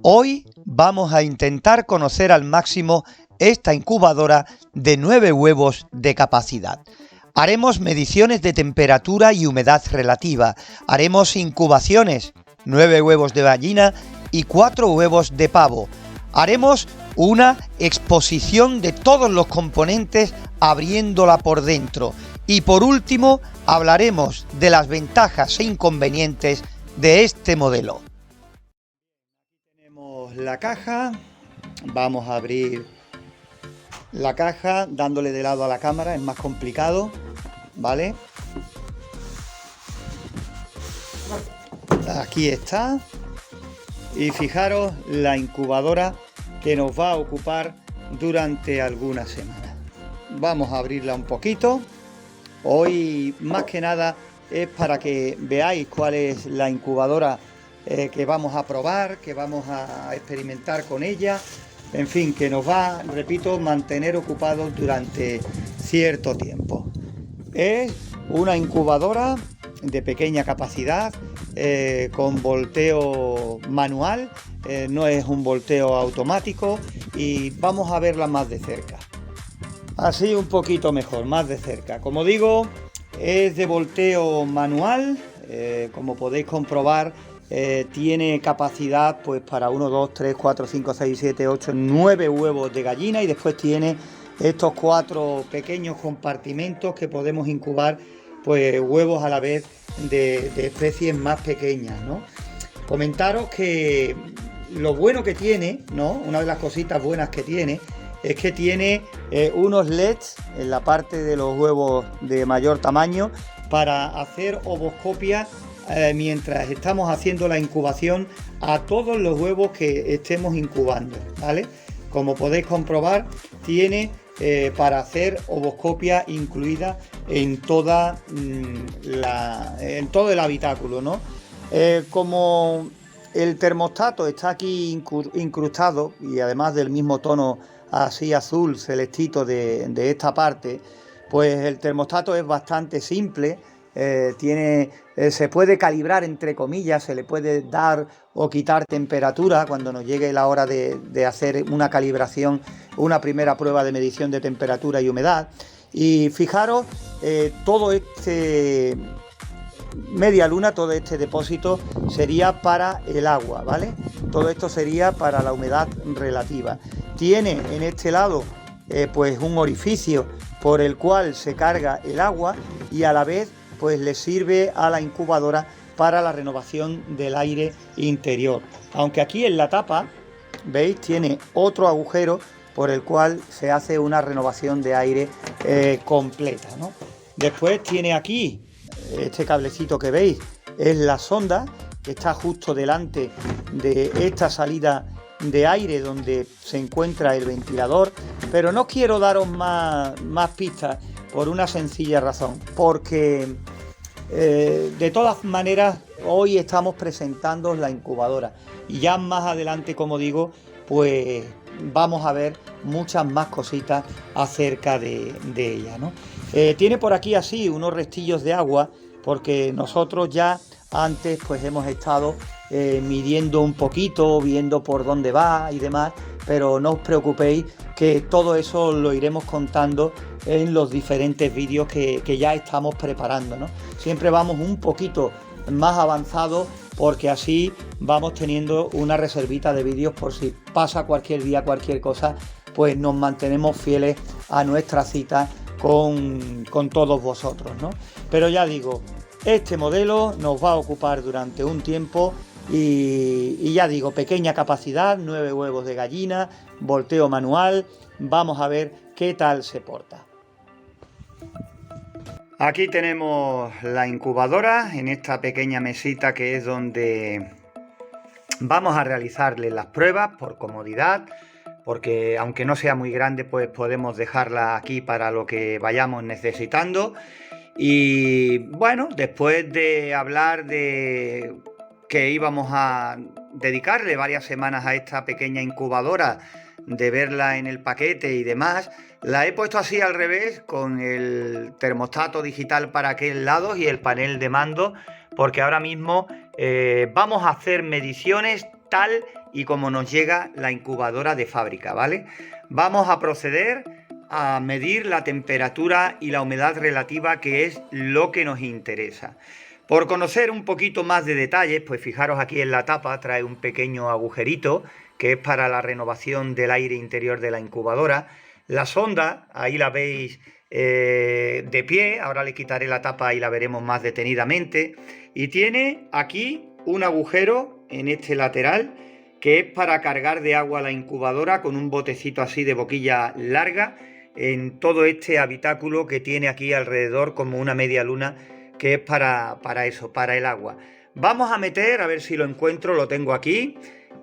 Hoy vamos a intentar conocer al máximo esta incubadora de 9 huevos de capacidad. Haremos mediciones de temperatura y humedad relativa. Haremos incubaciones, 9 huevos de gallina y 4 huevos de pavo. Haremos una exposición de todos los componentes abriéndola por dentro. Y por último, hablaremos de las ventajas e inconvenientes de este modelo. Tenemos la caja. Vamos a abrir la caja dándole de lado a la cámara, es más complicado, ¿vale? Aquí está. Y fijaros la incubadora que nos va a ocupar durante algunas semanas. Vamos a abrirla un poquito. Hoy más que nada es para que veáis cuál es la incubadora que vamos a probar, que vamos a experimentar con ella. En fin, que nos va, repito, mantener ocupados durante cierto tiempo. Es una incubadora de pequeña capacidad, con volteo manual, no es un volteo automático, y vamos a verla más de cerca. Así un poquito mejor, más de cerca. Como digo, es de volteo manual, como podéis comprobar. Tiene capacidad pues para 1, 2, 3, 4, 5, 6, 7, 8, 9 huevos de gallina, y después tiene estos 4 pequeños compartimentos que podemos incubar pues huevos a la vez de especies más pequeñas, ¿no? Comentaros que lo bueno que tiene, ¿no? Una de las cositas buenas que tiene es que tiene unos LEDs en la parte de los huevos de mayor tamaño para hacer ovoscopia mientras estamos haciendo la incubación a todos los huevos que estemos incubando, ¿vale? Como podéis comprobar, tiene para hacer ovoscopia incluida en todo el habitáculo, ¿no? Como el termostato está aquí incrustado, y además del mismo tono así azul celestito de esta parte, pues el termostato es bastante simple. Se puede calibrar, entre comillas, se le puede dar o quitar temperatura cuando nos llegue la hora de hacer una calibración, una primera prueba de medición de temperatura y humedad. Y fijaros, todo este media luna, todo este depósito sería para el agua, ¿vale? Todo esto sería para la humedad relativa. Tiene en este lado pues un orificio por el cual se carga el agua, y a la vez pues le sirve a la incubadora para la renovación del aire interior. Aunque aquí en la tapa, veis, tiene otro agujero por el cual se hace una renovación de aire completa, ¿no? Después tiene aquí este cablecito que veis, es la sonda que está justo delante de esta salida de aire donde se encuentra el ventilador, pero no quiero daros más pistas por una sencilla razón, porque de todas maneras hoy estamos presentando la incubadora, y ya más adelante, como digo, pues vamos a ver muchas más cositas acerca de ella, ¿no? Tiene por aquí así unos restillos de agua, porque nosotros ya antes pues hemos estado midiendo un poquito, viendo por dónde va y demás, pero no os preocupéis que todo eso lo iremos contando en los diferentes vídeos que ya estamos preparando, ¿no? Siempre vamos un poquito más avanzados, porque así vamos teniendo una reservita de vídeos por si pasa cualquier día, cualquier cosa, pues nos mantenemos fieles a nuestra cita con todos vosotros, ¿no? Pero ya digo, este modelo nos va a ocupar durante un tiempo, y ya digo, pequeña capacidad, 9 huevos de gallina, volteo manual. Vamos a ver qué tal se porta. Aquí tenemos la incubadora en esta pequeña mesita, que es donde vamos a realizarle las pruebas por comodidad, porque aunque no sea muy grande, pues podemos dejarla aquí para lo que vayamos necesitando. Y bueno, después de hablar de que íbamos a dedicarle varias semanas a esta pequeña incubadora, de verla en el paquete y demás, la he puesto así al revés, con el termostato digital para aquel lado y el panel de mando, porque ahora mismo vamos a hacer mediciones tal y como nos llega la incubadora de fábrica, ¿vale? Vamos a proceder a medir la temperatura y la humedad relativa, que es lo que nos interesa. Por conocer un poquito más de detalles, pues fijaros aquí en la tapa, trae un pequeño agujerito que es para la renovación del aire interior de la incubadora. La sonda, ahí la veis de pie, ahora le quitaré la tapa y la veremos más detenidamente. Y tiene aquí un agujero en este lateral que es para cargar de agua la incubadora con un botecito así de boquilla larga en todo este habitáculo que tiene aquí alrededor como una media luna, que es para eso, para el agua. Vamos a meter, a ver si lo encuentro, lo tengo aquí,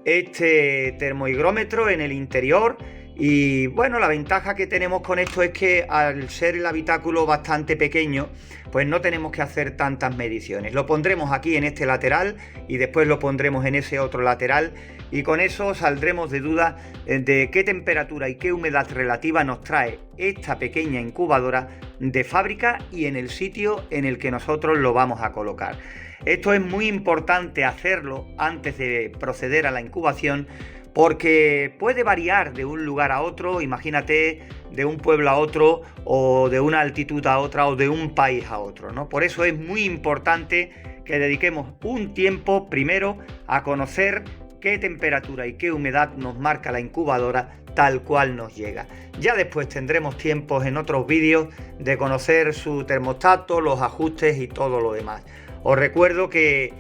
este termohigrómetro en el interior. Y bueno, la ventaja que tenemos con esto es que al ser el habitáculo bastante pequeño, pues no tenemos que hacer tantas mediciones. Lo pondremos aquí en este lateral y después lo pondremos en ese otro lateral, y con eso saldremos de duda de qué temperatura y qué humedad relativa nos trae esta pequeña incubadora de fábrica y en el sitio en el que nosotros lo vamos a colocar. Esto es muy importante hacerlo antes de proceder a la incubación, porque puede variar de un lugar a otro, imagínate, de un pueblo a otro, o de una altitud a otra, o de un país a otro, ¿no? Por eso es muy importante que dediquemos un tiempo primero a conocer qué temperatura y qué humedad nos marca la incubadora tal cual nos llega. Ya después tendremos tiempos en otros vídeos de conocer su termostato, los ajustes y todo lo demás. Os recuerdo que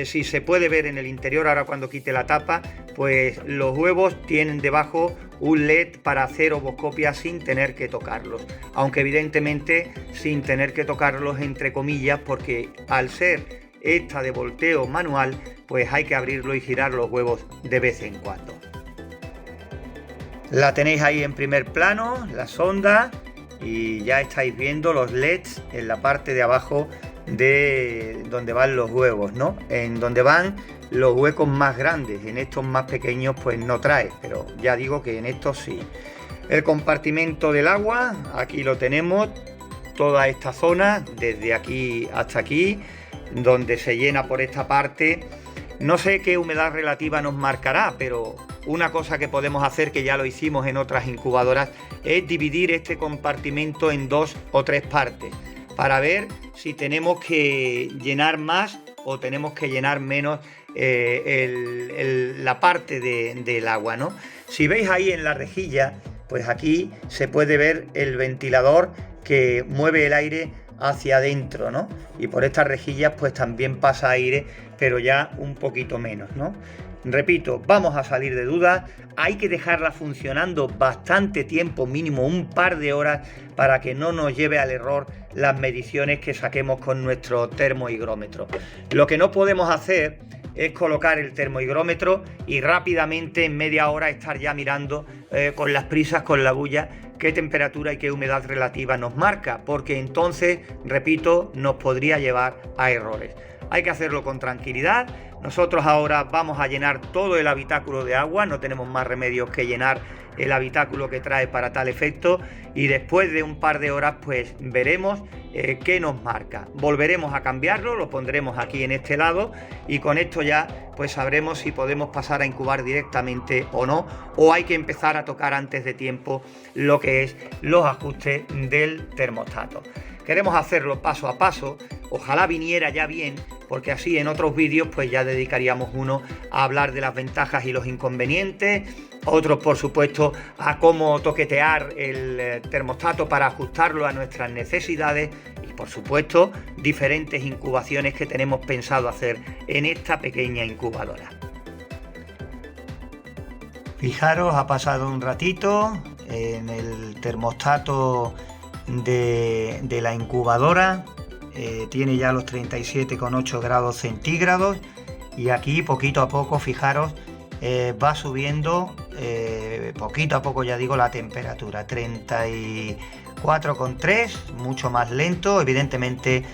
si se puede ver en el interior, ahora cuando quite la tapa, pues los huevos tienen debajo un LED para hacer ovoscopia sin tener que tocarlos, aunque evidentemente sin tener que tocarlos entre comillas, porque al ser esta de volteo manual, pues hay que abrirlo y girar los huevos de vez en cuando. La tenéis ahí en primer plano, la sonda, y ya estáis viendo los LEDs en la parte de abajo de donde van los huevos, ¿no? En donde van los huecos más grandes. En estos más pequeños pues no trae, pero ya digo que en estos sí. El compartimento del agua, aquí lo tenemos, toda esta zona, desde aquí hasta aquí, donde se llena por esta parte. No sé qué humedad relativa nos marcará, pero una cosa que podemos hacer, que ya lo hicimos en otras incubadoras, es dividir este compartimento en 2 o 3 partes, para ver si tenemos que llenar más o tenemos que llenar menos la parte del agua, ¿no? Si veis ahí en la rejilla, pues aquí se puede ver el ventilador que mueve el aire hacia adentro, ¿no? Y por estas rejillas pues también pasa aire, pero ya un poquito menos, ¿no? Repito, vamos a salir de dudas, hay que dejarla funcionando bastante tiempo, mínimo un par de horas, para que no nos lleve al error las mediciones que saquemos con nuestro termohigrómetro. Lo que no podemos hacer es colocar el termohigrómetro y rápidamente en media hora estar ya mirando con las prisas, con la bulla, qué temperatura y qué humedad relativa nos marca, porque entonces, repito, nos podría llevar a errores. Hay que hacerlo con tranquilidad. Nosotros ahora vamos a llenar todo el habitáculo de agua, no tenemos más remedios que llenar el habitáculo que trae para tal efecto, y después de un par de horas pues veremos qué nos marca. Volveremos a cambiarlo, lo pondremos aquí en este lado, y con esto ya pues sabremos si podemos pasar a incubar directamente o no, o hay que empezar a tocar antes de tiempo lo que es los ajustes del termostato. Queremos hacerlo paso a paso, ojalá viniera ya bien, porque así en otros vídeos pues ya dedicaríamos uno a hablar de las ventajas y los inconvenientes, otros por supuesto a cómo toquetear el termostato para ajustarlo a nuestras necesidades, y por supuesto diferentes incubaciones que tenemos pensado hacer en esta pequeña incubadora. Fijaros, ha pasado un ratito en el termostato de la incubadora, tiene ya los 37,8 grados centígrados, y aquí poquito a poco, fijaros, va subiendo poquito a poco, ya digo, la temperatura, 34,3, mucho más lento, evidentemente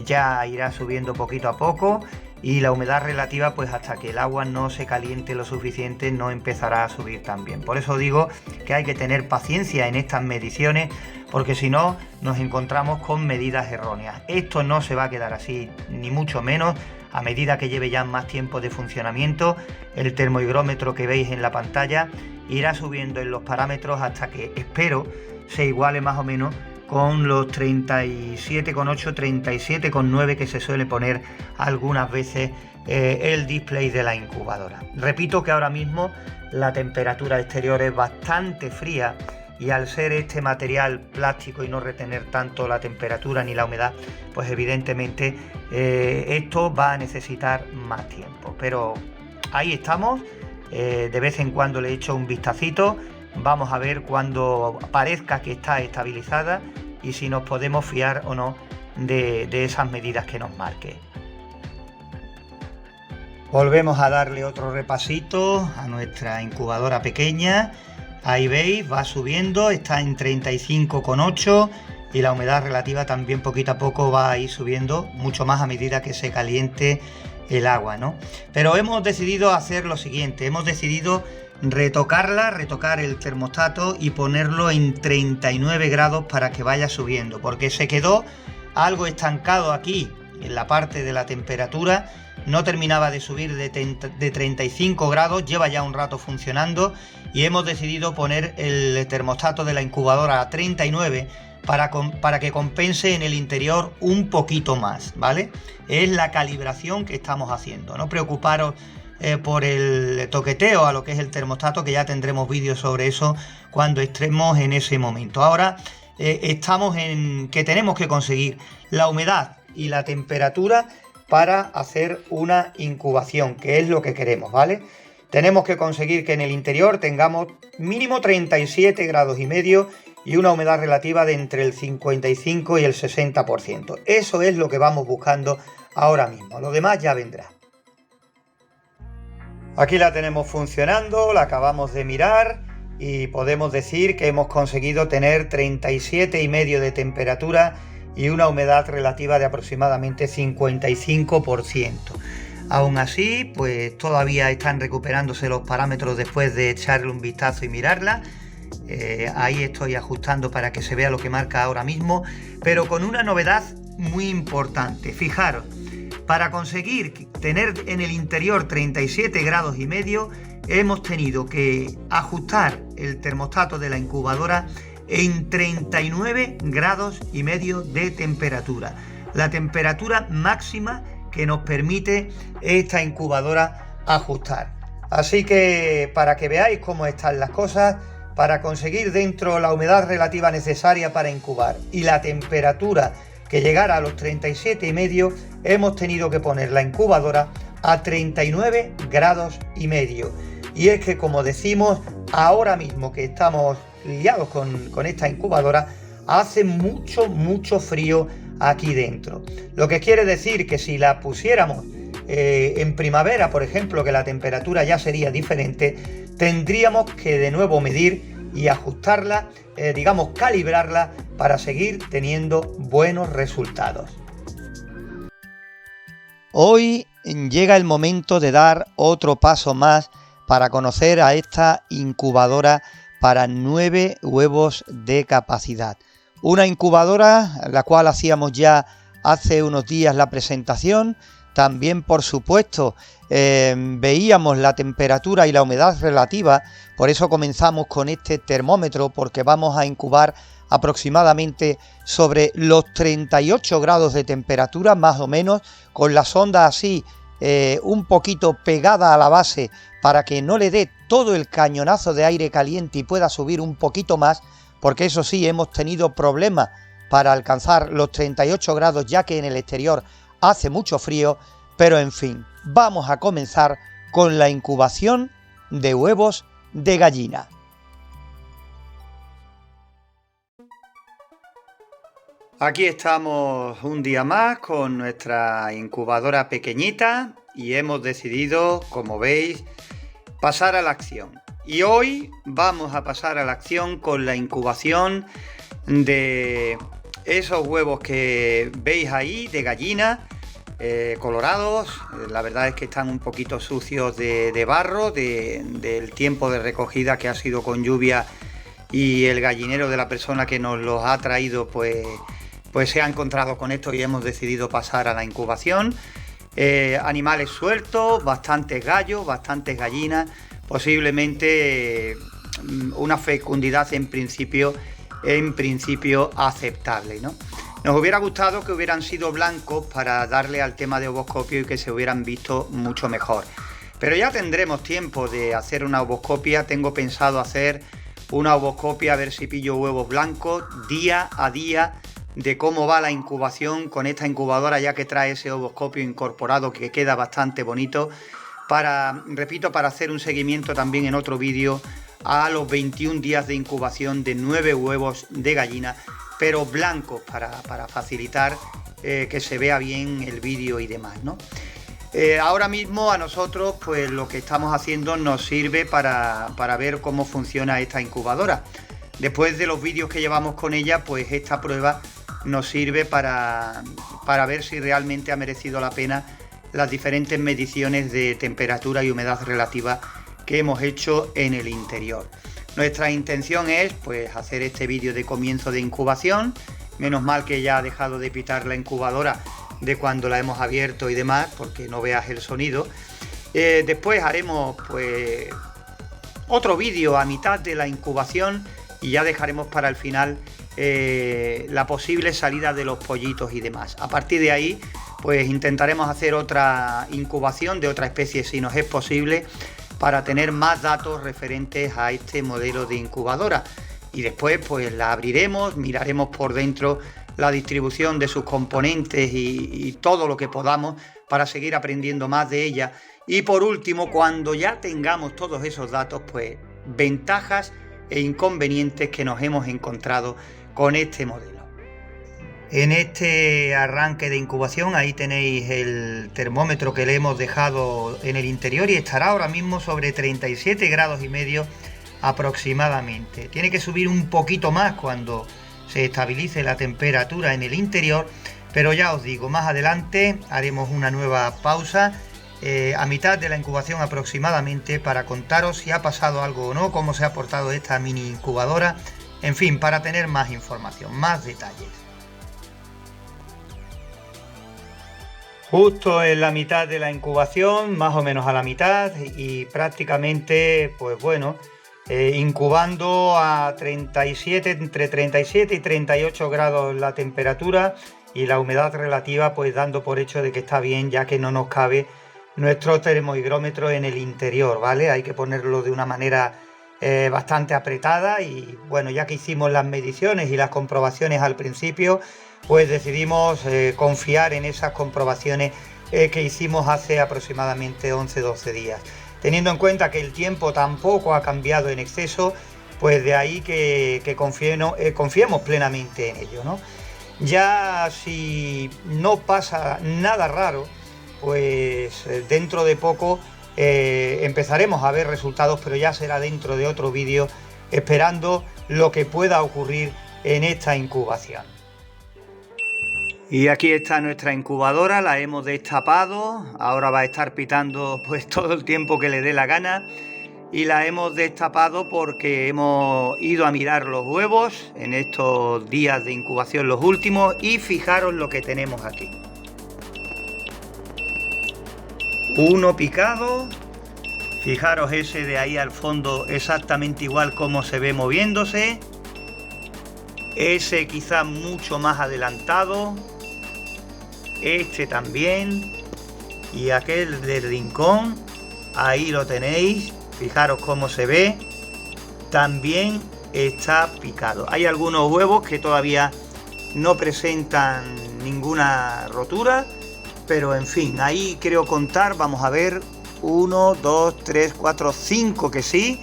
ya irá subiendo poquito a poco, y la humedad relativa pues hasta que el agua no se caliente lo suficiente no empezará a subir también. Por eso digo que hay que tener paciencia en estas mediciones, porque si no nos encontramos con medidas erróneas. Esto no se va a quedar así, ni mucho menos. a medida que lleve ya más tiempo de funcionamiento, el termohigrómetro que veis en la pantalla irá subiendo en los parámetros hasta que, espero, se iguale más o menos con los 37,8, 37,9 que se suele poner algunas veces el display de la incubadora. Repito que ahora mismo la temperatura exterior es bastante fría y al ser este material plástico y no retener tanto la temperatura ni la humedad, pues evidentemente esto va a necesitar más tiempo. Pero ahí estamos, de vez en cuando le echo un vistacito. Vamos a ver cuando parezca que está estabilizada y si nos podemos fiar o no de esas medidas que nos marque. Volvemos a darle otro repasito a nuestra incubadora pequeña. Ahí veis, va subiendo, está en 35,8 y la humedad relativa también poquito a poco va a ir subiendo mucho más a medida que se caliente el agua, ¿no? Pero hemos decidido hacer lo siguiente, hemos decidido retocar el termostato y ponerlo en 39 grados para que vaya subiendo, porque se quedó algo estancado aquí en la parte de la temperatura, no terminaba de subir de 35 grados, lleva ya un rato funcionando y hemos decidido poner el termostato de la incubadora a 39 para que compense en el interior un poquito más, ¿vale? Es la calibración que estamos haciendo, no preocuparos por el toqueteo a lo que es el termostato, que ya tendremos vídeos sobre eso cuando estemos en ese momento. Ahora estamos en que tenemos que conseguir la humedad y la temperatura para hacer una incubación, que es lo que queremos, ¿vale? Tenemos que conseguir que en el interior tengamos mínimo 37 grados y medio y una humedad relativa de entre el 55 y el 60%. Eso es lo que vamos buscando ahora mismo, lo demás ya vendrá. Aquí la tenemos funcionando, la acabamos de mirar y podemos decir que hemos conseguido tener 37,5 de temperatura y una humedad relativa de aproximadamente 55%. Aún así, pues todavía están recuperándose los parámetros después de echarle un vistazo y mirarla. Ahí estoy ajustando para que se vea lo que marca ahora mismo, pero con una novedad muy importante. Fijaros, para conseguir tener en el interior 37 grados y medio, hemos tenido que ajustar el termostato de la incubadora en 39 grados y medio de temperatura. La temperatura máxima que nos permite esta incubadora ajustar. Así que para que veáis cómo están las cosas, para conseguir dentro la humedad relativa necesaria para incubar y la temperatura que llegara a los 37,5, hemos tenido que poner la incubadora a 39 grados y medio. Y es que, como decimos, ahora mismo que estamos liados con esta incubadora, hace mucho frío aquí dentro. Lo que quiere decir que si la pusiéramos en primavera, por ejemplo, que la temperatura ya sería diferente, tendríamos que de nuevo medir y ajustarla, digamos calibrarla, para seguir teniendo buenos resultados. Hoy llega el momento de dar otro paso más para conocer a esta incubadora para 9 huevos de capacidad. Una incubadora la cual hacíamos ya hace unos días la presentación. También, por supuesto, veíamos la temperatura y la humedad relativa, por eso comenzamos con este termómetro, porque vamos a incubar aproximadamente sobre los 38 grados de temperatura, más o menos, con la sonda así un poquito pegada a la base para que no le dé todo el cañonazo de aire caliente y pueda subir un poquito más, porque eso sí, hemos tenido problemas para alcanzar los 38 grados, ya que en el exterior hace mucho frío. Pero en fin, vamos a comenzar con la incubación de huevos de gallina. Aquí estamos un día más con nuestra incubadora pequeñita y hemos decidido, como veis, pasar a la acción. Y hoy vamos a pasar a la acción con la incubación de esos huevos que veis ahí de gallina, colorados. La verdad es que están un poquito sucios de barro, del tiempo de recogida que ha sido con lluvia, y el gallinero de la persona que nos los ha traído pues se ha encontrado con esto y hemos decidido pasar a la incubación. animales sueltos, bastantes gallos, bastantes gallinas, posiblemente una fecundidad en principio aceptable, ¿no? Nos hubiera gustado que hubieran sido blancos para darle al tema de ovoscopio y que se hubieran visto mucho mejor. Pero ya tendremos tiempo de hacer una ovoscopia. Tengo pensado hacer una ovoscopia a ver si pillo huevos blancos día a día de cómo va la incubación con esta incubadora, ya que trae ese ovoscopio incorporado que queda bastante bonito, para hacer un seguimiento también en otro vídeo a los 21 días de incubación de 9 huevos de gallina, pero blancos, para facilitar que se vea bien el vídeo y demás, ¿no? Ahora mismo a nosotros pues lo que estamos haciendo nos sirve para ver cómo funciona esta incubadora. Después de los vídeos que llevamos con ella, pues esta prueba nos sirve para ver si realmente ha merecido la pena las diferentes mediciones de temperatura y humedad relativa que hemos hecho en el interior. Nuestra intención es pues hacer este vídeo de comienzo de incubación. Menos mal que ya ha dejado de pitar la incubadora de cuando la hemos abierto y demás, porque no veas el sonido. Después haremos pues otro vídeo a mitad de la incubación y ya dejaremos para el final la posible salida de los pollitos y demás. A partir de ahí pues intentaremos hacer otra incubación de otra especie si nos es posible, para tener más datos referentes a este modelo de incubadora, y después pues la abriremos, miraremos por dentro la distribución de sus componentes y todo lo que podamos para seguir aprendiendo más de ella. Y por último, cuando ya tengamos todos esos datos, pues ventajas e inconvenientes que nos hemos encontrado con este modelo. En este arranque de incubación, ahí tenéis el termómetro que le hemos dejado en el interior y estará ahora mismo sobre 37 grados y medio aproximadamente. Tiene que subir un poquito más cuando se estabilice la temperatura en el interior, pero ya os digo, más adelante haremos una nueva pausa a mitad de la incubación aproximadamente, para contaros si ha pasado algo o no, cómo se ha portado esta mini incubadora, en fin, para tener más información, más detalles. Justo en la mitad de la incubación, más o menos a la mitad, y prácticamente, pues bueno, incubando a 37, entre 37 y 38 grados la temperatura, y la humedad relativa pues dando por hecho de que está bien, ya que no nos cabe nuestro termohigrómetro en el interior, ¿vale? Hay que ponerlo de una manera bastante apretada, y bueno, ya que hicimos las mediciones y las comprobaciones al principio, pues decidimos confiar en esas comprobaciones que hicimos hace aproximadamente 11-12 días. Teniendo en cuenta que el tiempo tampoco ha cambiado en exceso, pues de ahí que confiemos plenamente en ello, ¿no? Ya si no pasa nada raro, pues dentro de poco empezaremos a ver resultados, pero ya será dentro de otro vídeo, esperando lo que pueda ocurrir en esta incubación. Y aquí está nuestra incubadora, la hemos destapado, ahora va a estar pitando pues todo el tiempo que le dé la gana, y la hemos destapado porque hemos ido a mirar los huevos en estos días de incubación, los últimos, y fijaros lo que tenemos aquí. Uno picado, fijaros ese de ahí al fondo exactamente igual como se ve moviéndose, ese quizá mucho más adelantado, este también, y aquel del rincón, ahí lo tenéis, fijaros cómo se ve, también está picado. Hay algunos huevos que todavía no presentan ninguna rotura, pero en fin, ahí creo contar, vamos a ver, 1, 2, 3, 4, 5 que sí,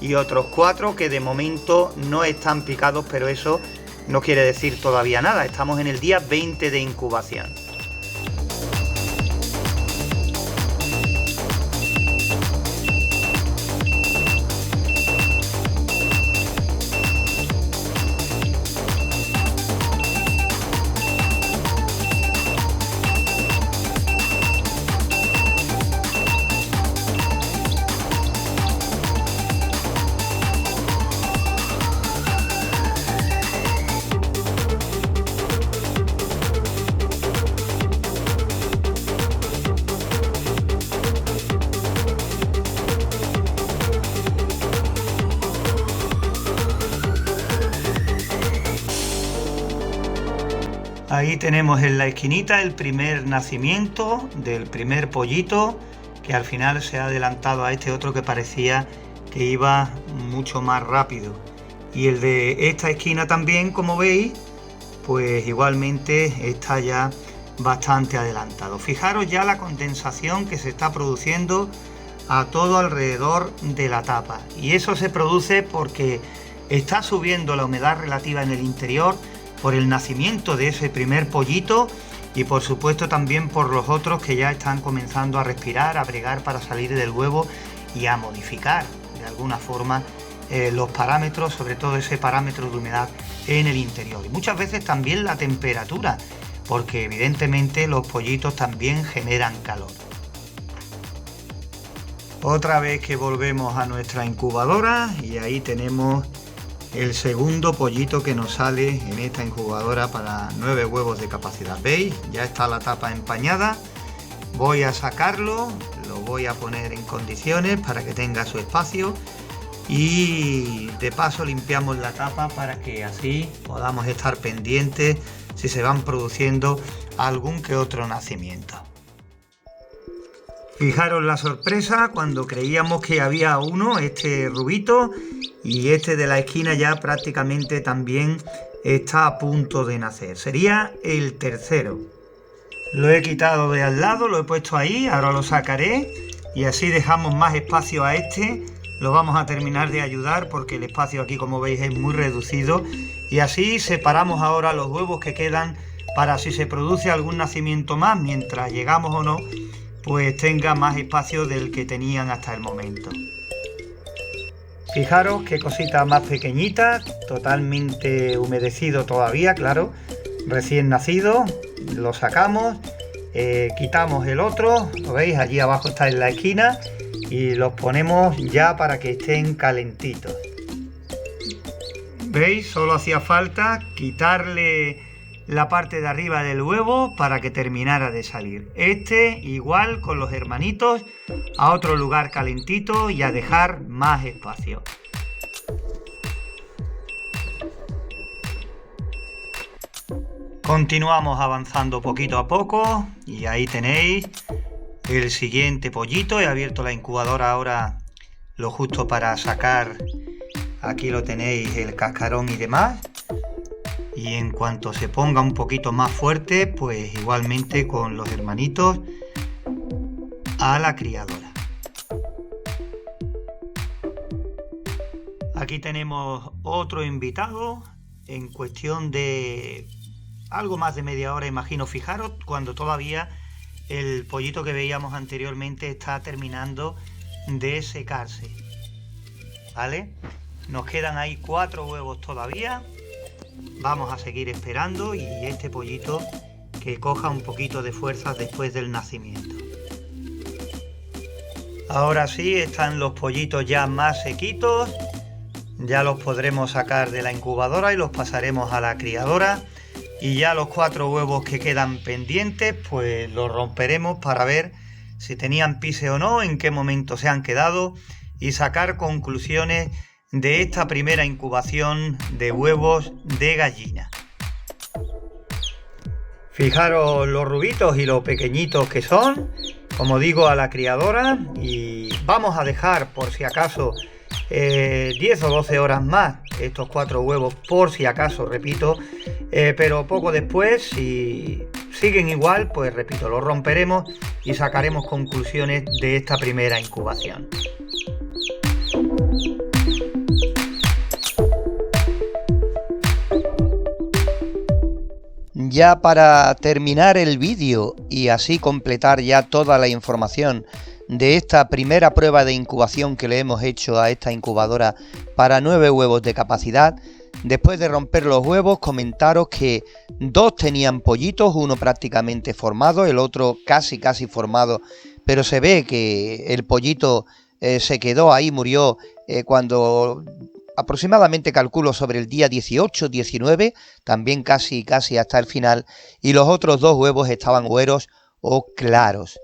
y otros 4 que de momento no están picados, pero eso no quiere decir todavía nada, estamos en el día 20 de incubación. Ahí tenemos en la esquinita el primer nacimiento del primer pollito, que al final se ha adelantado a este otro que parecía que iba mucho más rápido. Y el de esta esquina también, como veis, pues igualmente está ya bastante adelantado. Fijaros ya la condensación que se está produciendo a todo alrededor de la tapa. Y eso se produce porque está subiendo la humedad relativa en el interior por el nacimiento de ese primer pollito y por supuesto también por los otros que ya están comenzando a respirar, a bregar para salir del huevo y a modificar de alguna forma los parámetros, sobre todo ese parámetro de humedad en el interior. Y muchas veces también la temperatura, porque evidentemente los pollitos también generan calor. Otra vez que volvemos a nuestra incubadora y ahí tenemos el segundo pollito que nos sale en esta incubadora para 9 huevos de capacidad. ¿Veis? Ya está la tapa empañada. Voy a sacarlo, lo voy a poner en condiciones para que tenga su espacio y de paso limpiamos la tapa para que así podamos estar pendientes si se van produciendo algún que otro nacimiento. Fijaros la sorpresa cuando creíamos que había uno, este rubito, y este de la esquina ya prácticamente también está a punto de nacer. Sería el tercero. Lo he quitado de al lado, lo he puesto ahí, ahora lo sacaré y así dejamos más espacio a este. Lo vamos a terminar de ayudar porque el espacio aquí, como veis, es muy reducido. Y así separamos ahora los huevos que quedan para si se produce algún nacimiento más, mientras llegamos o no, pues tenga más espacio del que tenían hasta el momento. Fijaros qué cosita más pequeñita, totalmente humedecido todavía, claro, recién nacido. Lo sacamos, quitamos el otro, lo veis, allí abajo está en la esquina y los ponemos ya para que estén calentitos. ¿Veis? Solo hacía falta quitarle la parte de arriba del huevo para que terminara de salir. Este igual con los hermanitos a otro lugar calentito y a dejar más espacio. Continuamos avanzando poquito a poco y ahí tenéis el siguiente pollito. He abierto la incubadora ahora lo justo para sacar, aquí lo tenéis, el cascarón y demás. Y en cuanto se ponga un poquito más fuerte, pues igualmente con los hermanitos a la criadora. Aquí tenemos otro invitado en cuestión de algo más de media hora, imagino. Fijaros cuando todavía el pollito que veíamos anteriormente está terminando de secarse, ¿vale? Nos quedan ahí 4 huevos todavía. Vamos a seguir esperando y este pollito que coja un poquito de fuerza después del nacimiento. Ahora sí, están los pollitos ya más sequitos. Ya los podremos sacar de la incubadora y los pasaremos a la criadora. Y ya los 4 huevos que quedan pendientes, pues los romperemos para ver si tenían pise o no, en qué momento se han quedado y sacar conclusiones de esta primera incubación de huevos de gallina. Fijaros los rubitos y los pequeñitos que son, como digo, a la criadora, y vamos a dejar por si acaso 10 o 12 horas más estos 4 huevos, por si acaso, repito, pero poco después, si siguen igual, pues repito, los romperemos y sacaremos conclusiones de esta primera incubación. Ya para terminar el vídeo y así completar ya toda la información de esta primera prueba de incubación que le hemos hecho a esta incubadora para 9 huevos de capacidad, después de romper los huevos, comentaros que 2 tenían pollitos, uno prácticamente formado, el otro casi formado, pero se ve que el pollito se quedó ahí, murió cuando aproximadamente, calculo, sobre el día 18-19, también casi hasta el final, y los otros 2 huevos estaban güeros o claros.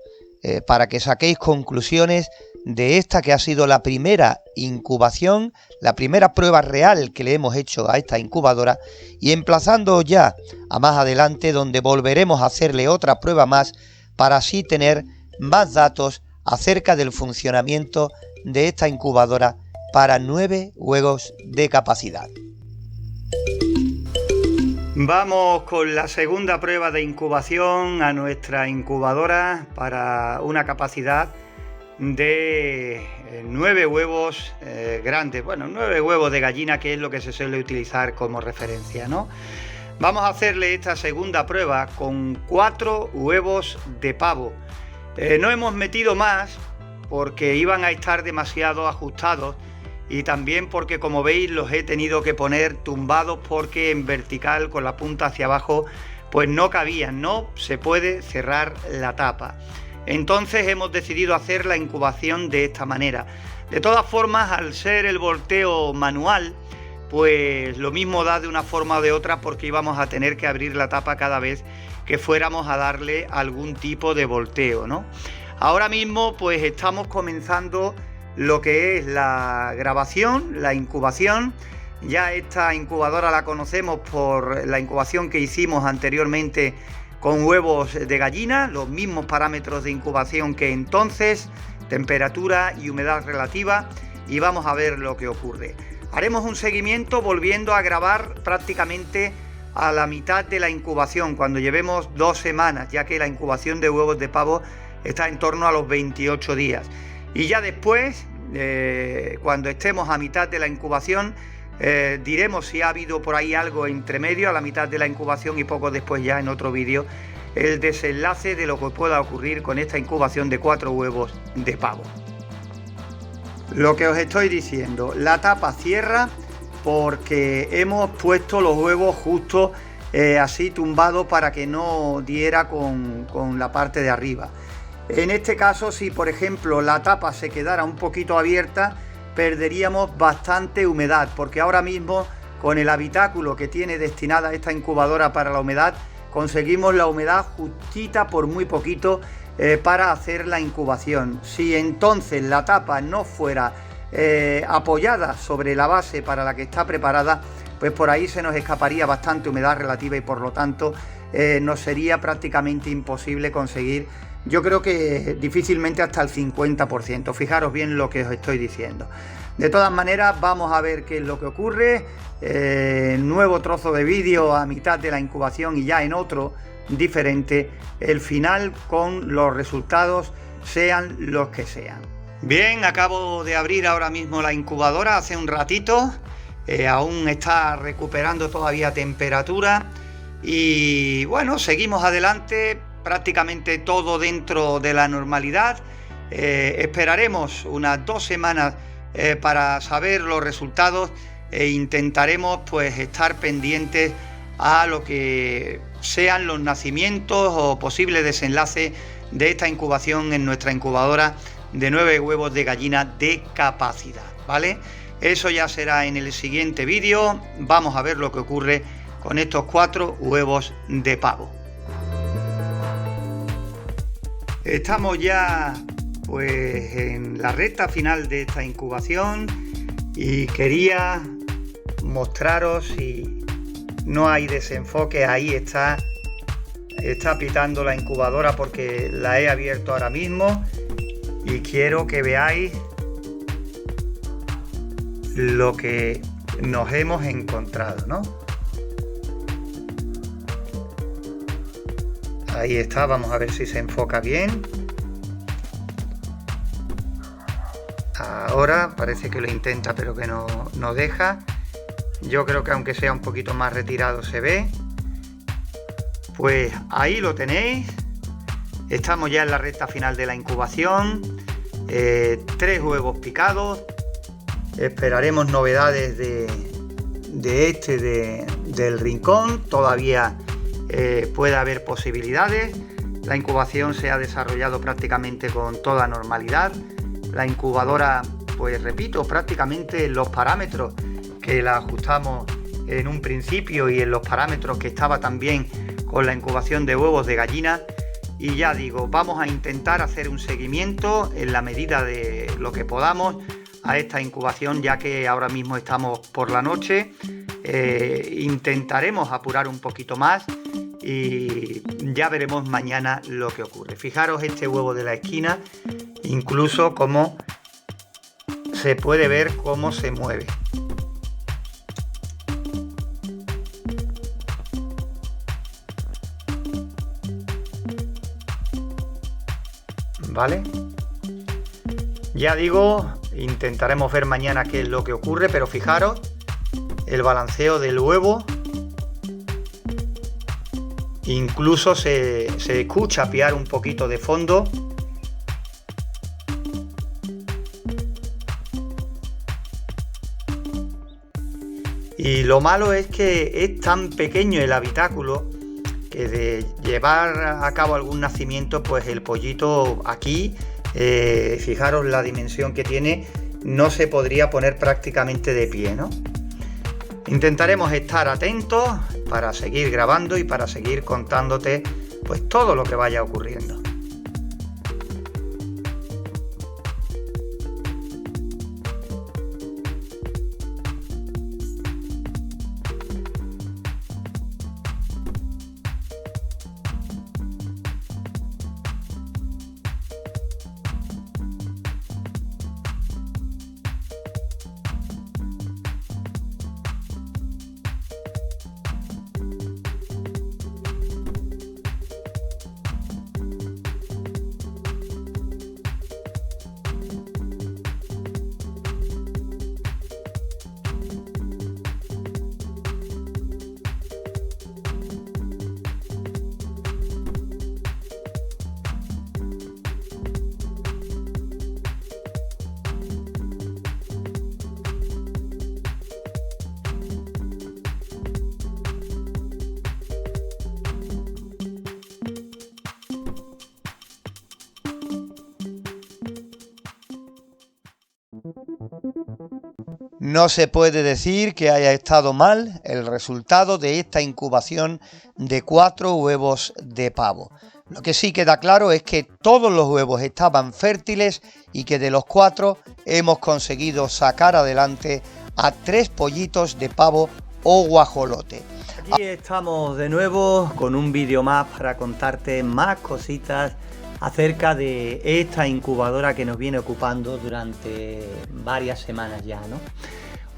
para que saquéis conclusiones de esta que ha sido la primera incubación, la primera prueba real que le hemos hecho a esta incubadora, y emplazando ya a más adelante, donde volveremos a hacerle otra prueba más para así tener más datos acerca del funcionamiento de esta incubadora para 9 huevos de capacidad. Vamos con la segunda prueba de incubación a nuestra incubadora para una capacidad de 9 huevos grandes, bueno, 9 huevos de gallina, que es lo que se suele utilizar como referencia, ¿no? Vamos a hacerle esta segunda prueba con 4 huevos de pavo. No hemos metido más porque iban a estar demasiado ajustados y también porque, como veis, los he tenido que poner tumbados porque en vertical con la punta hacia abajo pues no cabían, no se puede cerrar la tapa. Entonces hemos decidido hacer la incubación de esta manera. De todas formas, al ser el volteo manual, pues lo mismo da de una forma o de otra, porque íbamos a tener que abrir la tapa cada vez que fuéramos a darle algún tipo de volteo, ¿no? Ahora mismo pues estamos comenzando lo que es la grabación, la incubación. Ya esta incubadora la conocemos por la incubación que hicimos anteriormente con huevos de gallina, los mismos parámetros de incubación que entonces, temperatura y humedad relativa, y vamos a ver lo que ocurre. Haremos un seguimiento volviendo a grabar prácticamente a la mitad de la incubación, cuando llevemos 2 semanas, ya que la incubación de huevos de pavo está en torno a los 28 días. Y ya después, cuando estemos a mitad de la incubación, diremos si ha habido por ahí algo entre medio a la mitad de la incubación, y poco después ya en otro vídeo el desenlace de lo que pueda ocurrir con esta incubación de 4 huevos de pavo. Lo que os estoy diciendo, la tapa cierra porque hemos puesto los huevos justo así tumbados para que no diera con la parte de arriba. En este caso, si por ejemplo la tapa se quedara un poquito abierta, perderíamos bastante humedad, porque ahora mismo con el habitáculo que tiene destinada esta incubadora para la humedad, conseguimos la humedad justita por muy poquito para hacer la incubación. Si entonces la tapa no fuera apoyada sobre la base para la que está preparada, pues por ahí se nos escaparía bastante humedad relativa y por lo tanto nos sería prácticamente imposible conseguir, yo creo que difícilmente hasta el 50%. Fijaros bien lo que os estoy diciendo. De todas maneras, vamos a ver qué es lo que ocurre. Nuevo trozo de vídeo a mitad de la incubación y ya en otro diferente, el final con los resultados, sean los que sean. Bien, acabo de abrir ahora mismo la incubadora hace un ratito. Aún está recuperando todavía temperatura y bueno, seguimos adelante, prácticamente todo dentro de la normalidad. Esperaremos unas 2 semanas para saber los resultados e intentaremos pues estar pendientes a lo que sean los nacimientos o posible desenlace de esta incubación en nuestra incubadora de 9 huevos de gallina de capacidad, ¿vale? Eso ya será en el siguiente vídeo. Vamos a ver lo que ocurre con estos 4 huevos de pavo. Estamos ya pues en la recta final de esta incubación y quería mostraros si no hay desenfoque. Ahí está pitando la incubadora porque la he abierto ahora mismo y quiero que veáis lo que nos hemos encontrado, ¿no? Ahí está, vamos a ver si se enfoca bien. Ahora parece que lo intenta pero que no deja. Yo creo que aunque sea un poquito más retirado se ve. Pues ahí lo tenéis. Estamos ya en la recta final de la incubación. 3 huevos picados. Esperaremos novedades del rincón. Todavía puede haber posibilidades. La incubación se ha desarrollado prácticamente con toda normalidad. La incubadora, pues repito, prácticamente en los parámetros que la ajustamos en un principio y en los parámetros que estaba también con la incubación de huevos de gallina, y ya digo, vamos a intentar hacer un seguimiento en la medida de lo que podamos a esta incubación, ya que ahora mismo estamos por la noche. Intentaremos apurar un poquito más y ya veremos mañana lo que ocurre. Fijaros este huevo de la esquina, incluso cómo se puede ver cómo se mueve. ¿Vale? Ya digo, intentaremos ver mañana qué es lo que ocurre, pero fijaros el balanceo del huevo. Incluso se escucha piar un poquito de fondo. Y lo malo es que es tan pequeño el habitáculo que de llevar a cabo algún nacimiento, pues el pollito aquí, fijaros la dimensión que tiene, no se podría poner prácticamente de pie, ¿no? Intentaremos estar atentos para seguir grabando y para seguir contándote pues todo lo que vaya ocurriendo. No se puede decir que haya estado mal el resultado de esta incubación de 4 huevos de pavo. Lo que sí queda claro es que todos los huevos estaban fértiles y que de los 4 hemos conseguido sacar adelante a 3 pollitos de pavo o guajolote. Aquí estamos de nuevo con un vídeo más para contarte más cositas acerca de esta incubadora que nos viene ocupando durante varias semanas ya, ¿no?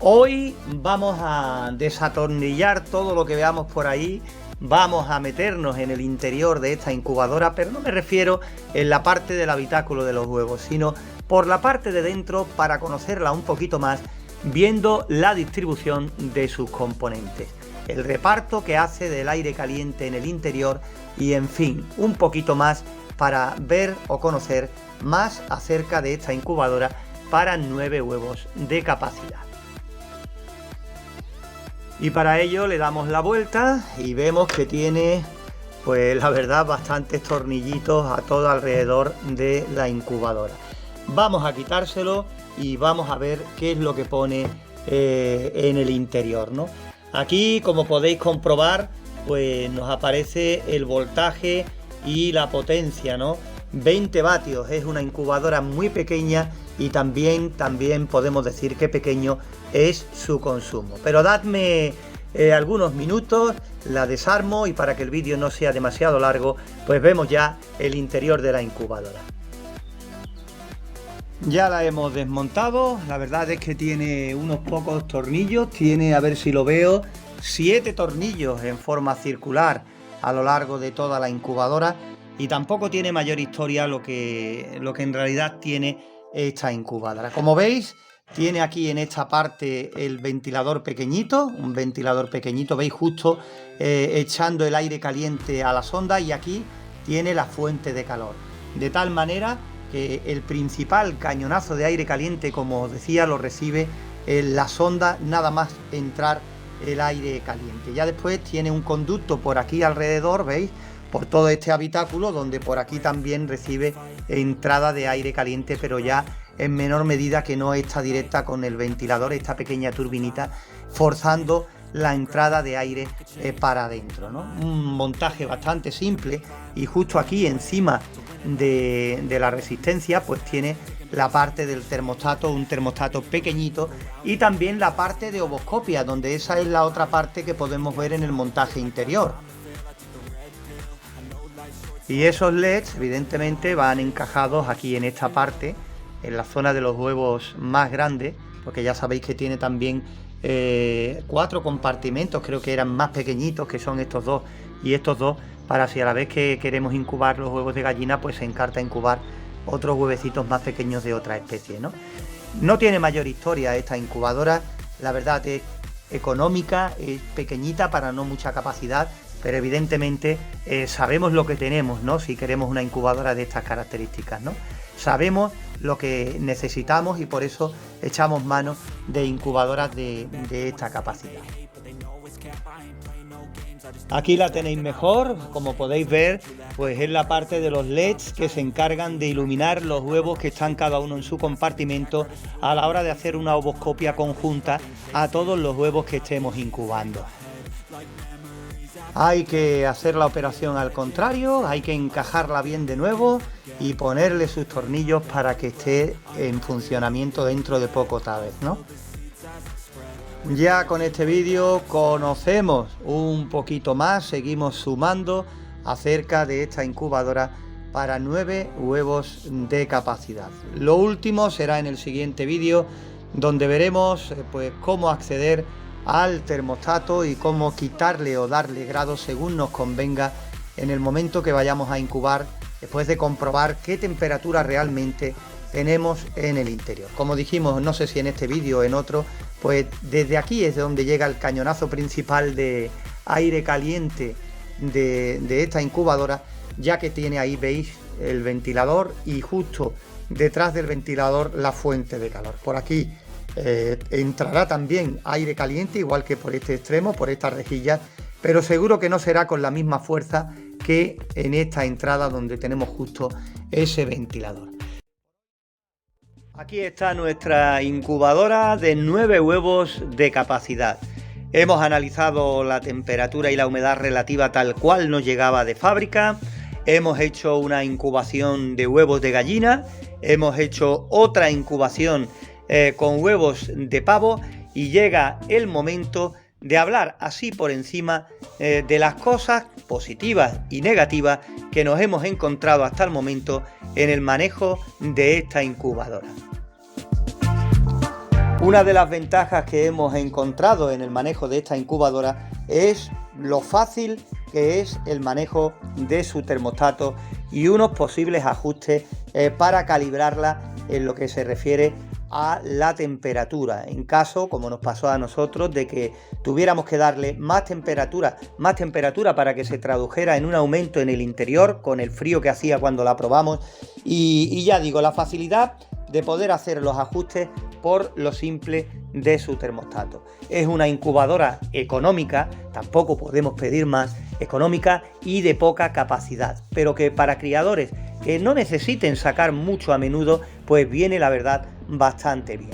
Hoy vamos a desatornillar todo lo que veamos por ahí, vamos a meternos en el interior de esta incubadora, pero no me refiero en la parte del habitáculo de los huevos, sino por la parte de dentro para conocerla un poquito más, viendo la distribución de sus componentes, el reparto que hace del aire caliente en el interior y, en fin, un poquito más para ver o conocer más acerca de esta incubadora para 9 huevos de capacidad. Y para ello le damos la vuelta y vemos que tiene, pues la verdad, bastantes tornillitos a todo alrededor de la incubadora. Vamos a quitárselo y vamos a ver qué es lo que pone en el interior, ¿no? Aquí, como podéis comprobar, pues nos aparece el voltaje y la potencia, ¿no? 20 vatios, es una incubadora muy pequeña y también podemos decir que pequeño es su consumo. Pero dadme algunos minutos, la desarmo y para que el vídeo no sea demasiado largo, pues vemos ya el interior de la incubadora. Ya la hemos desmontado, la verdad es que tiene unos pocos tornillos, tiene, a ver si lo veo, 7 tornillos en forma circular a lo largo de toda la incubadora y tampoco tiene mayor historia lo que en realidad tiene esta incubadora. Como veis, tiene aquí en esta parte el ventilador pequeñito, un ventilador pequeñito, veis justo echando el aire caliente a la sonda, y aquí tiene la fuente de calor, de tal manera que el principal cañonazo de aire caliente, como os decía, lo recibe la sonda nada más entrar el aire caliente. Ya después tiene un conducto por aquí alrededor, veis, por todo este habitáculo, donde por aquí también recibe entrada de aire caliente, pero ya en menor medida, que no está directa con el ventilador, esta pequeña turbinita forzando la entrada de aire para adentro, ¿no? Un montaje bastante simple, y justo aquí encima de la resistencia pues tiene la parte del termostato, un termostato pequeñito, y también la parte de oboscopia, donde esa es la otra parte que podemos ver en el montaje interior. Y esos LEDs evidentemente van encajados aquí en esta parte, en la zona de los huevos más grandes, porque ya sabéis que tiene también 4 compartimentos, creo que eran más pequeñitos, que son estos dos y estos dos, para si a la vez que queremos incubar los huevos de gallina, pues se encarta incubar otros huevecitos más pequeños de otra especie, ¿no? No tiene mayor historia esta incubadora, la verdad es económica, es pequeñita para no mucha capacidad, pero evidentemente sabemos lo que tenemos, ¿no? Si queremos una incubadora de estas características, ¿no? Sabemos lo que necesitamos y por eso echamos mano de incubadoras de esta capacidad. Aquí la tenéis mejor, como podéis ver, pues es la parte de los LEDs que se encargan de iluminar los huevos que están cada uno en su compartimento a la hora de hacer una ovoscopia conjunta a todos los huevos que estemos incubando. Hay que hacer la operación al contrario, hay que encajarla bien de nuevo y ponerle sus tornillos para que esté en funcionamiento dentro de poco otra vez, ¿no? Ya con este vídeo conocemos un poquito más, seguimos sumando acerca de esta incubadora para 9 huevos de capacidad. Lo último será en el siguiente vídeo, donde veremos pues cómo acceder al termostato y cómo quitarle o darle grados según nos convenga en el momento que vayamos a incubar, después de comprobar qué temperatura realmente tenemos en el interior. Como dijimos, no sé si en este vídeo o en otro, pues desde aquí es de donde llega el cañonazo principal de aire caliente de esta incubadora, ya que tiene ahí, veis, el ventilador y justo detrás del ventilador la fuente de calor. Por aquí entrará también aire caliente, igual que por este extremo, por estas rejillas, pero seguro que no será con la misma fuerza que en esta entrada donde tenemos justo ese ventilador. Aquí está nuestra incubadora de 9 huevos de capacidad. Hemos analizado la temperatura y la humedad relativa tal cual nos llegaba de fábrica. Hemos hecho una incubación de huevos de gallina. Hemos hecho otra incubación con huevos de pavo. Y llega el momento de hablar así por encima de las cosas positivas y negativas que nos hemos encontrado hasta el momento en el manejo de esta incubadora. Una de las ventajas que hemos encontrado en el manejo de esta incubadora es lo fácil que es el manejo de su termostato y unos posibles ajustes para calibrarla en lo que se refiere a la temperatura, en caso, como nos pasó a nosotros, de que tuviéramos que darle más temperatura para que se tradujera en un aumento en el interior con el frío que hacía cuando la probamos, y ya digo, la facilidad de poder hacer los ajustes por lo simple de su termostato. Es una incubadora económica, tampoco podemos pedir más, económica y de poca capacidad, pero que para criadores que no necesiten sacar mucho a menudo, pues viene, la verdad, bastante bien.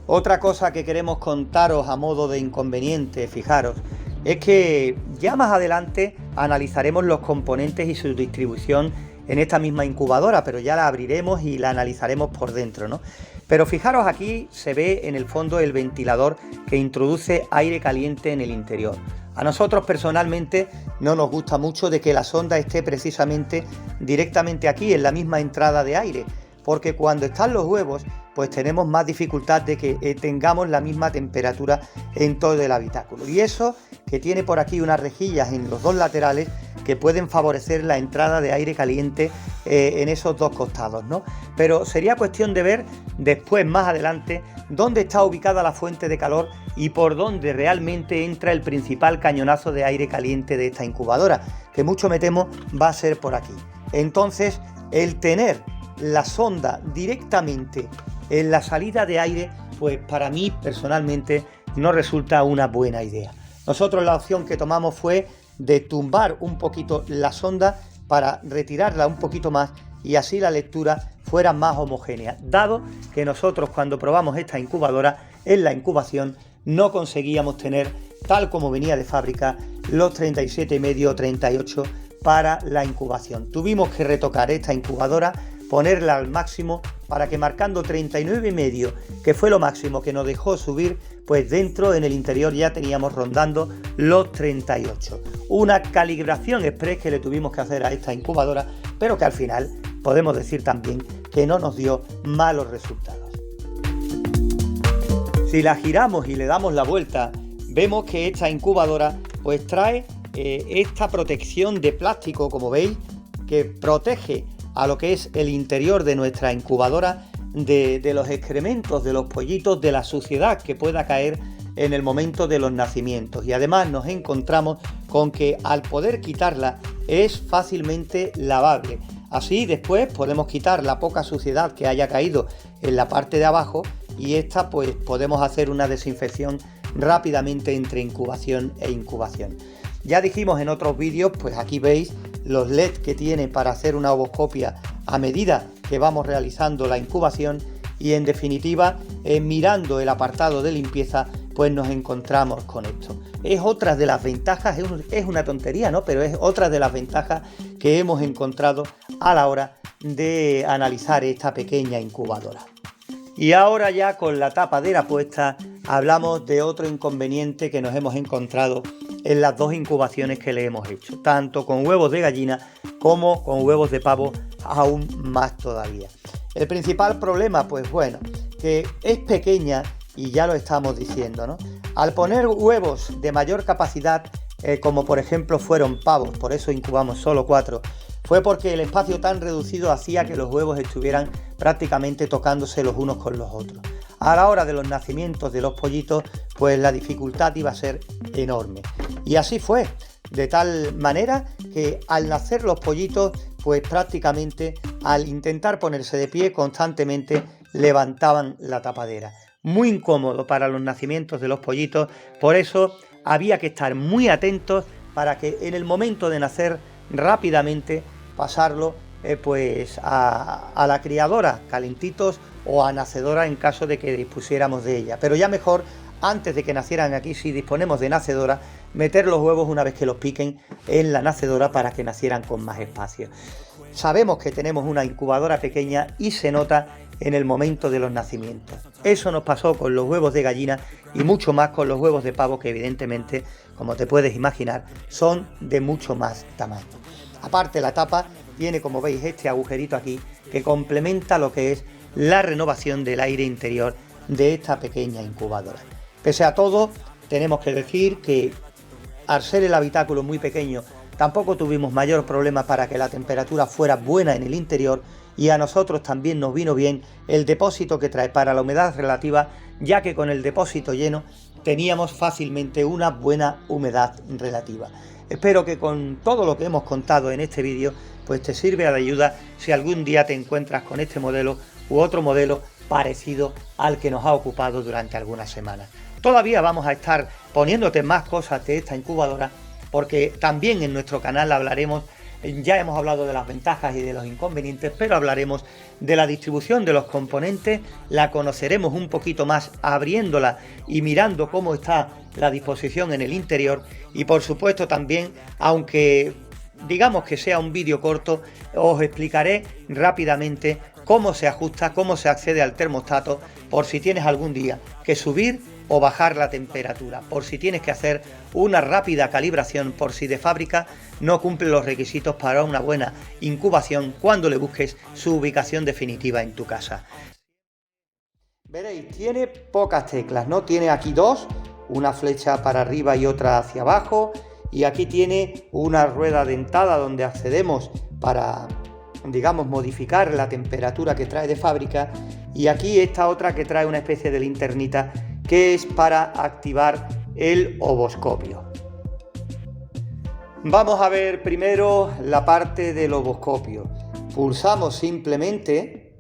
Otra cosa que queremos contaros a modo de inconveniente, fijaros, es que ya más adelante analizaremos los componentes y su distribución en esta misma incubadora, pero ya la abriremos y la analizaremos por dentro, ¿no? Pero fijaros, aquí se ve en el fondo el ventilador que introduce aire caliente en el interior. A nosotros personalmente no nos gusta mucho de que la sonda esté precisamente directamente aquí, en la misma entrada de aire, porque cuando están los huevos, pues tenemos más dificultad de que tengamos la misma temperatura en todo el habitáculo. Y eso que tiene por aquí unas rejillas en los dos laterales que pueden favorecer la entrada de aire caliente en esos dos costados, ¿no? Pero sería cuestión de ver después, más adelante, dónde está ubicada la fuente de calor y por dónde realmente entra el principal cañonazo de aire caliente de esta incubadora, que mucho me temo va a ser por aquí. Entonces, el tener la sonda directamente en la salida de aire, pues para mí personalmente no resulta una buena idea. Nosotros la opción que tomamos fue de tumbar un poquito la sonda para retirarla un poquito más y así la lectura fuera más homogénea, dado que nosotros cuando probamos esta incubadora en la incubación no conseguíamos tener, tal como venía de fábrica, los 37,5 o 38 para la incubación. Tuvimos que retocar esta incubadora, ponerla al máximo para que, marcando 39,5, que fue lo máximo que nos dejó subir, pues dentro, en el interior, ya teníamos rondando los 38. Una calibración express que le tuvimos que hacer a esta incubadora, pero que al final podemos decir también que no nos dio malos resultados. Si la giramos y le damos la vuelta, vemos que esta incubadora pues trae esta protección de plástico, como veis, que protege a lo que es el interior de nuestra incubadora de los excrementos de los pollitos, de la suciedad que pueda caer en el momento de los nacimientos. Y además nos encontramos con que, al poder quitarla, es fácilmente lavable. Así después podemos quitar la poca suciedad que haya caído en la parte de abajo, y esta pues podemos hacer una desinfección rápidamente entre incubación e incubación. Ya dijimos en otros vídeos, pues aquí veis los LED que tiene para hacer una ovoscopia a medida que vamos realizando la incubación, y en definitiva, mirando el apartado de limpieza, pues nos encontramos con esto. Es otra de las ventajas, es una tontería, ¿no? Pero es otra de las ventajas que hemos encontrado a la hora de analizar esta pequeña incubadora. Y ahora, ya con la tapadera puesta, hablamos de otro inconveniente que nos hemos encontrado en las dos incubaciones que le hemos hecho, tanto con huevos de gallina como con huevos de pavo, aún más todavía. El principal problema, pues bueno, que es pequeña, y ya lo estamos diciendo, ¿no? Al poner huevos de mayor capacidad, como por ejemplo fueron pavos, por eso incubamos solo 4, fue porque el espacio tan reducido hacía que los huevos estuvieran prácticamente tocándose los unos con los otros. A la hora de los nacimientos de los pollitos, pues la dificultad iba a ser enorme. Y así fue, de tal manera que al nacer los pollitos, pues prácticamente al intentar ponerse de pie constantemente levantaban la tapadera. Muy incómodo para los nacimientos de los pollitos, por eso había que estar muy atentos para que en el momento de nacer rápidamente pasarlo pues a la criadora, calentitos, o a nacedora en caso de que dispusiéramos de ella. Pero ya mejor, antes de que nacieran aquí, si disponemos de nacedora, meter los huevos una vez que los piquen en la nacedora para que nacieran con más espacio. Sabemos que tenemos una incubadora pequeña y se nota en el momento de los nacimientos. Eso nos pasó con los huevos de gallina y mucho más con los huevos de pavo, que evidentemente, como te puedes imaginar, son de mucho más tamaño. Aparte, la tapa tiene, como veis, este agujerito aquí que complementa lo que es la renovación del aire interior de esta pequeña incubadora. Pese a todo, tenemos que decir que, al ser el habitáculo muy pequeño, tampoco tuvimos mayor problema para que la temperatura fuera buena en el interior, y a nosotros también nos vino bien el depósito que trae para la humedad relativa, ya que con el depósito lleno teníamos fácilmente una buena humedad relativa. Espero que con todo lo que hemos contado en este vídeo pues te sirva de ayuda si algún día te encuentras con este modelo u otro modelo parecido al que nos ha ocupado durante algunas semanas. Todavía vamos a estar poniéndote más cosas de esta incubadora, porque también en nuestro canal hablaremos, ya hemos hablado de las ventajas y de los inconvenientes, pero hablaremos de la distribución de los componentes, la conoceremos un poquito más abriéndola y mirando cómo está la disposición en el interior, y por supuesto también, aunque digamos que sea un vídeo corto, os explicaré rápidamente cómo se ajusta, cómo se accede al termostato, por si tienes algún día que subir o bajar la temperatura, por si tienes que hacer una rápida calibración, por si de fábrica no cumple los requisitos para una buena incubación cuando le busques su ubicación definitiva en tu casa. Veréis, tiene pocas teclas, ¿no? Tiene aquí dos, una flecha para arriba y otra hacia abajo, y aquí tiene una rueda dentada donde accedemos para, digamos, modificar la temperatura que trae de fábrica, y aquí esta otra que trae una especie de linternita que es para activar el ovoscopio. Vamos a ver primero la parte del ovoscopio. Pulsamos simplemente,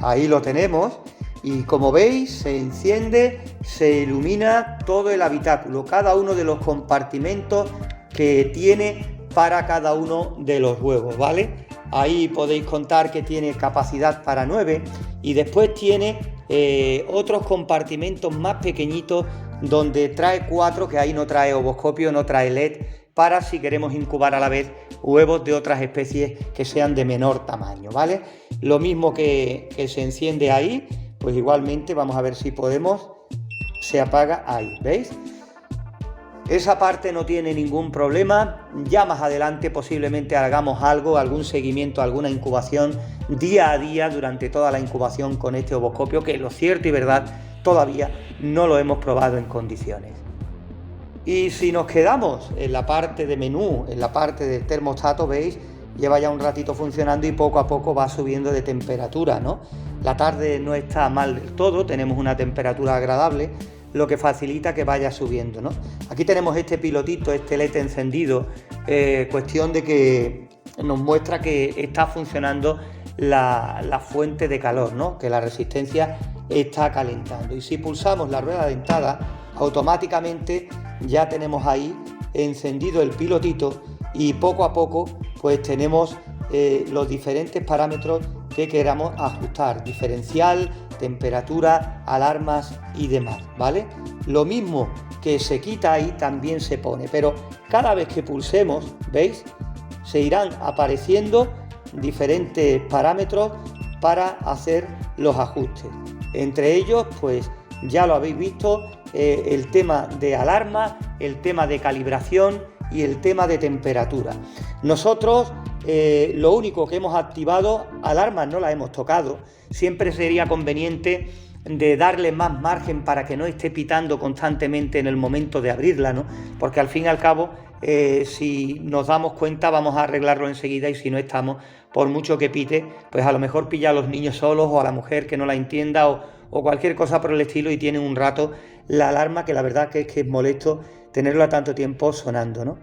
ahí lo tenemos, y como veis se enciende, se ilumina todo el habitáculo, cada uno de los compartimentos que tiene para cada uno de los huevos, ¿vale? Ahí podéis contar que tiene capacidad para 9 y después tiene otros compartimentos más pequeñitos donde trae 4, que ahí no trae ovoscopio, no trae LED, para si queremos incubar a la vez huevos de otras especies que sean de menor tamaño, ¿vale? Lo mismo que se enciende ahí, pues igualmente vamos a ver si podemos, se apaga ahí, ¿veis? Esa parte no tiene ningún problema. Ya más adelante posiblemente hagamos algún seguimiento, alguna incubación día a día durante toda la incubación con este ovoscopio, que lo cierto y verdad todavía no lo hemos probado en condiciones. Y si nos quedamos en la parte de menú, en la parte del termostato, veis, lleva ya un ratito funcionando y poco a poco va subiendo de temperatura, ¿no? La tarde no está mal del todo, tenemos una temperatura agradable, lo que facilita que vaya subiendo, ¿no? Aquí tenemos este pilotito, este LED encendido, cuestión de que nos muestra que está funcionando la fuente de calor, ¿no? Que la resistencia está calentando. Y si pulsamos la rueda dentada, automáticamente ya tenemos ahí encendido el pilotito y poco a poco pues tenemos los diferentes parámetros que queramos ajustar, diferencial, temperatura, alarmas y demás, ¿vale? Lo mismo que se quita ahí también se pone, pero cada vez que pulsemos, ¿veis? Se irán apareciendo diferentes parámetros para hacer los ajustes. Entre ellos, pues ya lo habéis visto, el tema de alarma, el tema de calibración y el tema de temperatura. Nosotros lo único que hemos activado, alarmas no las hemos tocado. Siempre sería conveniente de darle más margen para que no esté pitando constantemente en el momento de abrirla, ¿no? Porque al fin y al cabo, si nos damos cuenta, vamos a arreglarlo enseguida, y si no estamos, por mucho que pite, pues a lo mejor pilla a los niños solos o a la mujer que no la entienda o cualquier cosa por el estilo, y tiene un rato la alarma, que la verdad que es molesto tenerla tanto tiempo sonando, ¿no?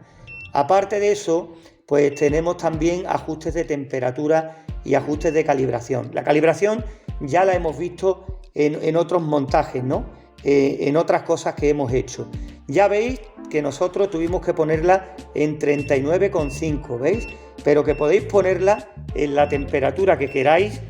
Aparte de eso, pues tenemos también ajustes de temperatura y ajustes de calibración. La calibración ya la hemos visto en otros montajes, ¿no? En otras cosas que hemos hecho. Ya veis que nosotros tuvimos que ponerla en 39,5, ¿veis? Pero que podéis ponerla en la temperatura que queráis,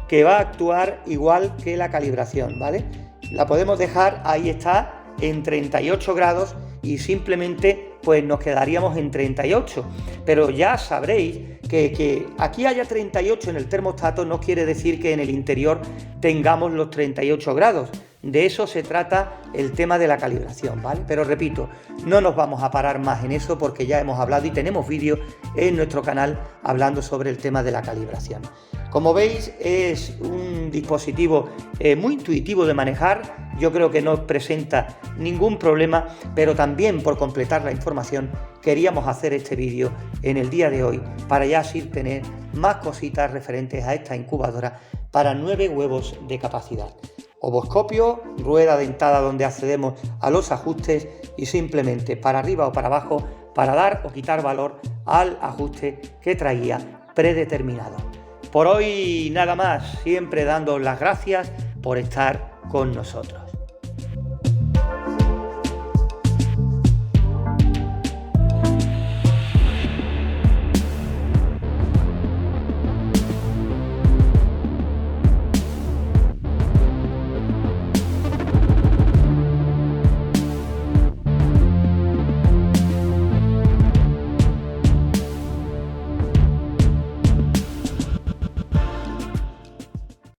que va a actuar igual que la calibración, ¿vale? La podemos dejar, ahí está, en 38 grados y simplemente pues nos quedaríamos en 38. Pero ya sabréis que aquí haya 38 en el termostato no quiere decir que en el interior tengamos los 38 grados. De eso se trata el tema de la calibración, ¿vale? Pero repito, no nos vamos a parar más en eso porque ya hemos hablado y tenemos vídeos en nuestro canal hablando sobre el tema de la calibración. Como veis, es un dispositivo muy intuitivo de manejar. Yo creo que no presenta ningún problema, pero también, por completar la información, queríamos hacer este vídeo en el día de hoy para ya así tener más cositas referentes a esta incubadora para 9 huevos de capacidad. Ovoscopio, rueda dentada donde accedemos a los ajustes y simplemente para arriba o para abajo para dar o quitar valor al ajuste que traía predeterminado. Por hoy nada más, siempre dando las gracias por estar con nosotros.